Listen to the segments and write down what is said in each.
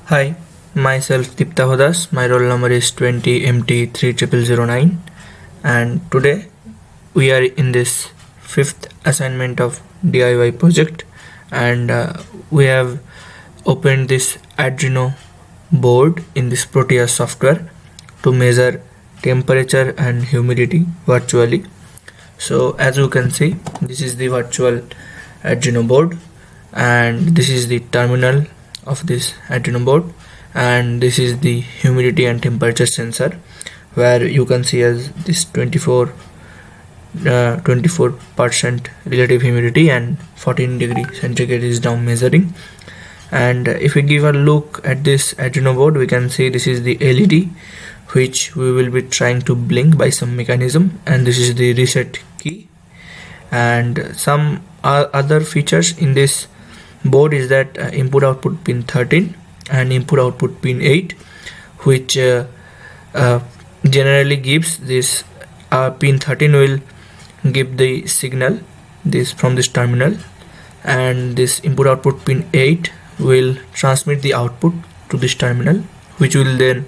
Hi, myself Dipta Hodas. My roll number is 20MT30009, and today we are in this fifth assignment of DIY project, and we have opened this Arduino board in this Proteus software to measure temperature and humidity virtually. So as you can see, this is the virtual Arduino board, and this is the terminal of this Arduino board, and this is the humidity and temperature sensor, where you can see as this 24% relative humidity and 14 degree centigrade is down measuring. And if we give a look at this Arduino board, we can see this is the LED which we will be trying to blink by some mechanism, and this is the reset key. And some other features in this board is that input output pin 13 and input output pin 8, which generally gives this pin 13 will give the signal this from this terminal, and this input output pin 8 will transmit the output to this terminal, which will then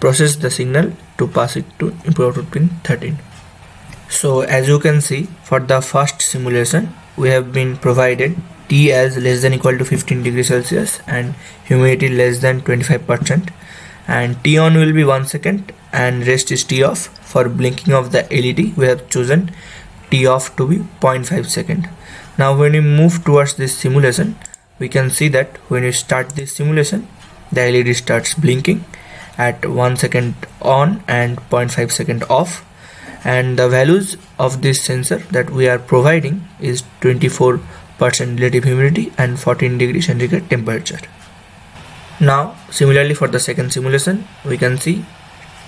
process the signal to pass it to input output pin 13. So as you can see, for the first simulation we have been provided T as less than equal to 15 degrees Celsius and humidity less than 25%, and T on will be 1 second and rest is T off. For blinking of the LED we have chosen T off to be 0.5 second. Now when we move towards this simulation, we can see that when we start this simulation, the LED starts blinking at 1 second on and 0.5 second off, and the values of this sensor that we are providing is 24% relative humidity and 14 degree centigrade temperature. Now similarly for the second simulation, we can see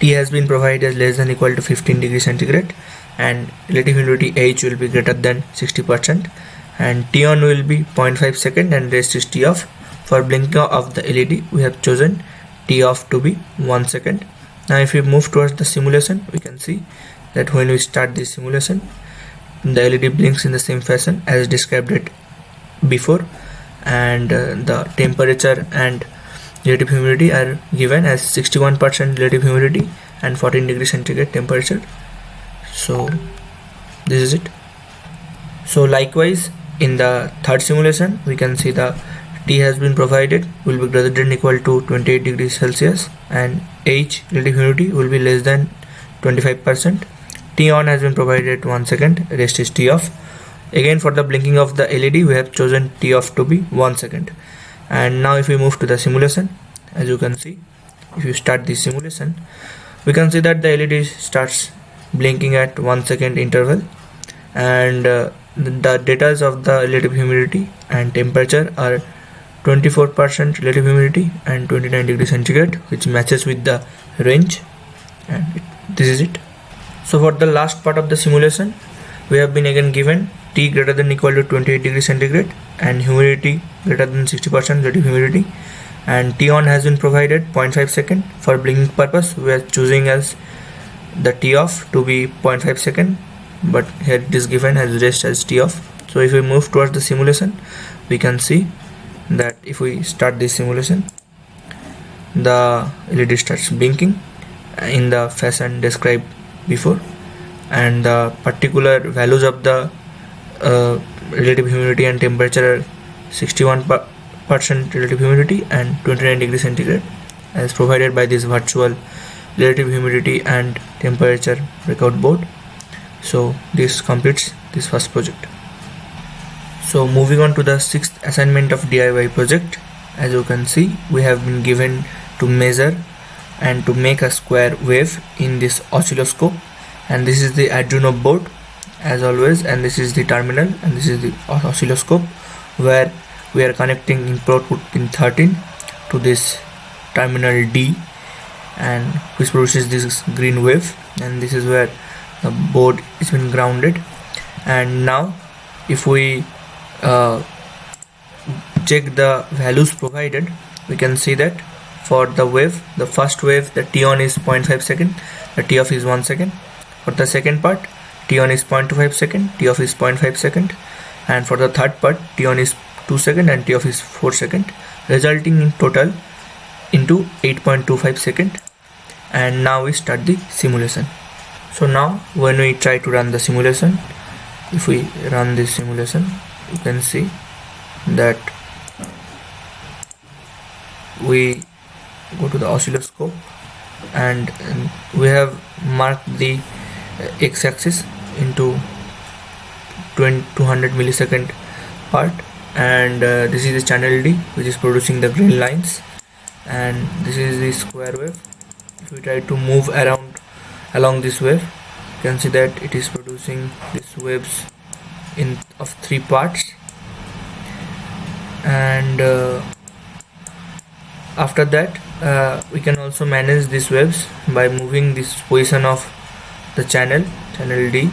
T has been provided as less than equal to 15 degree centigrade and relative humidity H will be greater than 60%, and T on will be 0.5 second and rest is T off. For blinking of the LED we have chosen T off to be 1 second. Now if we move towards the simulation, we can see that when we start this simulation, the LED blinks in the same fashion as described it before, and the temperature and relative humidity are given as 61% relative humidity and 14 degree centigrade temperature. So this is it. So likewise in the third simulation, we can see the T has been provided will be greater than equal to 28 degrees Celsius and H relative humidity will be less than 25%. T on has been provided 1 second, rest is T off. Again for the blinking of the LED we have chosen T off to be 1 second. And now if we move to the simulation, as you can see, if you start this simulation, we can see that the LED starts blinking at 1 second interval, and the data of the relative humidity and temperature are 24% relative humidity and 29 degrees centigrade, which matches with the range, and this is it. So for the last part of the simulation, we have been again given T greater than equal to 28 degrees centigrade and humidity greater than 60% relative humidity, and T on has been provided 0.5 second. For blinking purpose we are choosing as the T off to be 0.5 second, but here it is given as rest as T off. So if we move towards the simulation, we can see that if we start this simulation, the LED starts blinking in the fashion described before, and the particular values of the relative humidity and temperature are 61% relative humidity and 29 degrees centigrade as provided by this virtual relative humidity and temperature breakout board. So this completes this first project. So moving on to the sixth assignment of DIY project, as you can see, we have been given to measure and to make a square wave in this oscilloscope, and this is the Arduino board as always, and this is the terminal, and this is the oscilloscope where we are connecting input output pin 13 to this terminal D, and which produces this green wave, and this is where the board is been grounded. And now if we check the values provided, we can see that for the wave, the first wave, the T on is 0.5 second, the T off is 1 second. For the second part, T on is 0.25 second, T off is 0.5 second, and for the third part, T on is 2 second and T off is 4 second, resulting in total into 8.25 second. And now we start the simulation. So now when we try to run the simulation, if we run this simulation, you can see that we go to the oscilloscope and we have marked the x-axis into 200 millisecond part, and this is the channel D which is producing the green lines, and this is the square wave. If we try to move around along this wave, you can see that it is producing these waves of 3 parts. And after that we can also manage these waves by moving this position of the channel D,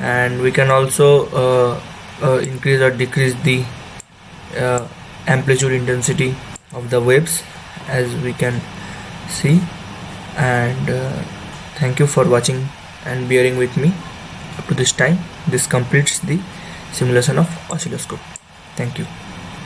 and we can also increase or decrease the amplitude intensity of the waves, as we can see. And thank you for watching and bearing with me up to this time. This completes the simulation of oscilloscope. Thank you.